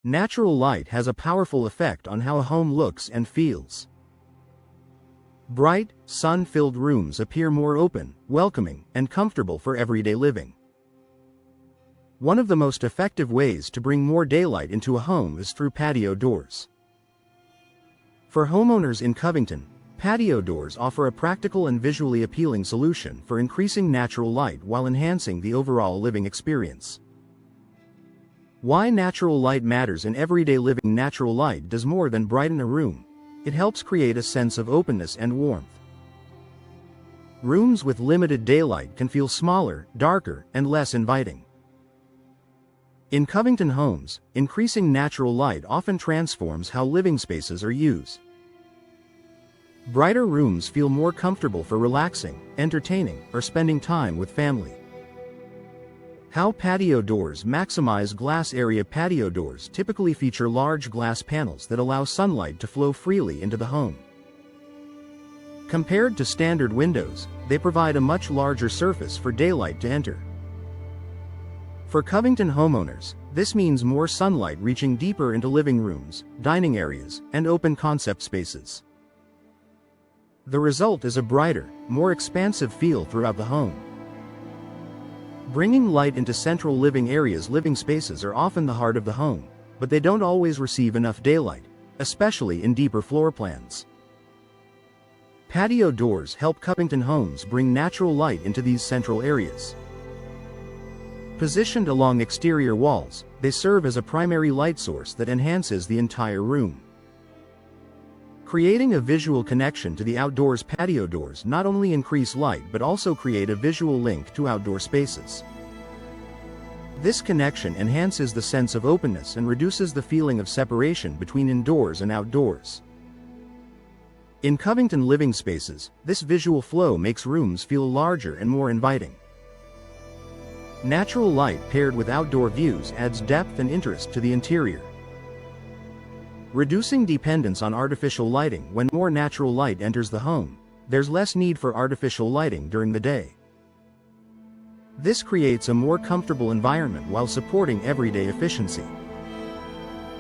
Natural light has a powerful effect on how a home looks and feels. Bright, sun-filled rooms appear more open, welcoming, and comfortable for everyday living. One of the most effective ways to bring more daylight into a home is through patio doors. For homeowners in Covington, patio doors offer a practical and visually appealing solution for increasing natural light while enhancing the overall living experience. Why natural light matters in everyday living. Natural light does more than brighten a room. It helps create a sense of openness and warmth. Rooms with limited daylight can feel smaller, darker, and less inviting. In Covington homes, increasing natural light often transforms how living spaces are used. Brighter rooms feel more comfortable for relaxing, entertaining, or spending time with family. How patio doors maximize glass area. Patio doors typically feature large glass panels that allow sunlight to flow freely into the home. Compared to standard windows, they provide a much larger surface for daylight to enter. For Covington homeowners, this means more sunlight reaching deeper into living rooms, dining areas, and open concept spaces. The result is a brighter, more expansive feel throughout the home. Bringing light into central living areas. Living spaces are often the heart of the home, but they don't always receive enough daylight, especially in deeper floor plans. Patio doors help Covington homes bring natural light into these central areas. Positioned along exterior walls, they serve as a primary light source that enhances the entire room. Creating a visual connection to the outdoors. Patio doors not only increase light but also create a visual link to outdoor spaces. This connection enhances the sense of openness and reduces the feeling of separation between indoors and outdoors. In Covington living spaces, this visual flow makes rooms feel larger and more inviting. Natural light paired with outdoor views adds depth and interest to the interior. Reducing dependence on artificial lighting. When more natural light enters the home, there's less need for artificial lighting during the day. This creates a more comfortable environment while supporting everyday efficiency.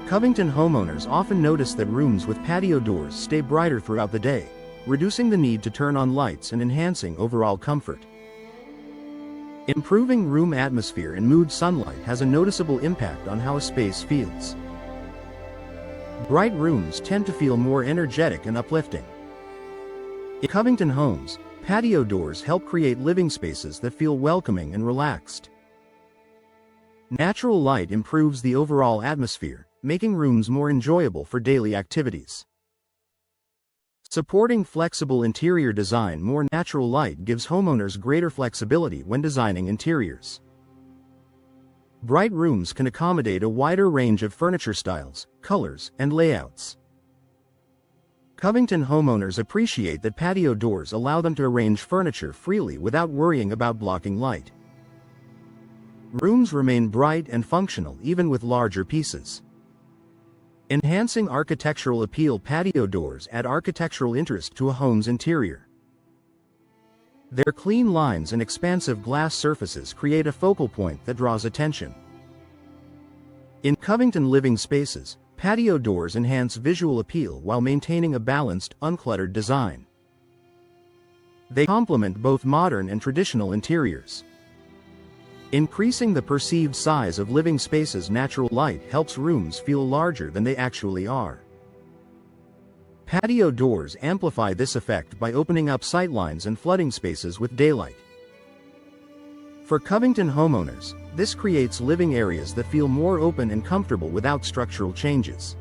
Covington homeowners often notice that rooms with patio doors stay brighter throughout the day, reducing the need to turn on lights and enhancing overall comfort. Improving room atmosphere and mood. Sunlight has a noticeable impact on how a space feels. Bright rooms tend to feel more energetic and uplifting. In Covington homes, patio doors help create living spaces that feel welcoming and relaxed. Natural light improves the overall atmosphere, making rooms more enjoyable for daily activities. Supporting flexible interior design. More natural light gives homeowners greater flexibility when designing interiors. Bright rooms can accommodate a wider range of furniture styles, colors, and layouts. Covington homeowners appreciate that patio doors allow them to arrange furniture freely without worrying about blocking light. Rooms remain bright and functional even with larger pieces. Enhancing architectural appeal. Patio doors add architectural interest to a home's interior. Their clean lines and expansive glass surfaces create a focal point that draws attention. In Covington living spaces, patio doors enhance visual appeal while maintaining a balanced, uncluttered design. They complement both modern and traditional interiors. Increasing the perceived size of living spaces. Natural light helps rooms feel larger than they actually are. Patio doors amplify this effect by opening up sightlines and flooding spaces with daylight. For Covington homeowners, this creates living areas that feel more open and comfortable without structural changes.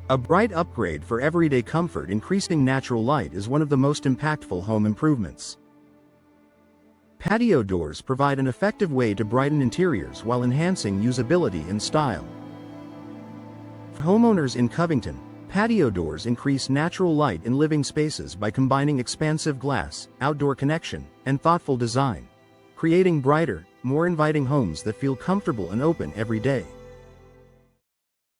A bright upgrade for everyday comfort. Increasing natural light is one of the most impactful home improvements. Patio doors provide an effective way to brighten interiors while enhancing usability and style. For homeowners in Covington, patio doors increase natural light in living spaces by combining expansive glass, outdoor connection, and thoughtful design, creating brighter, more inviting homes that feel comfortable and open every day.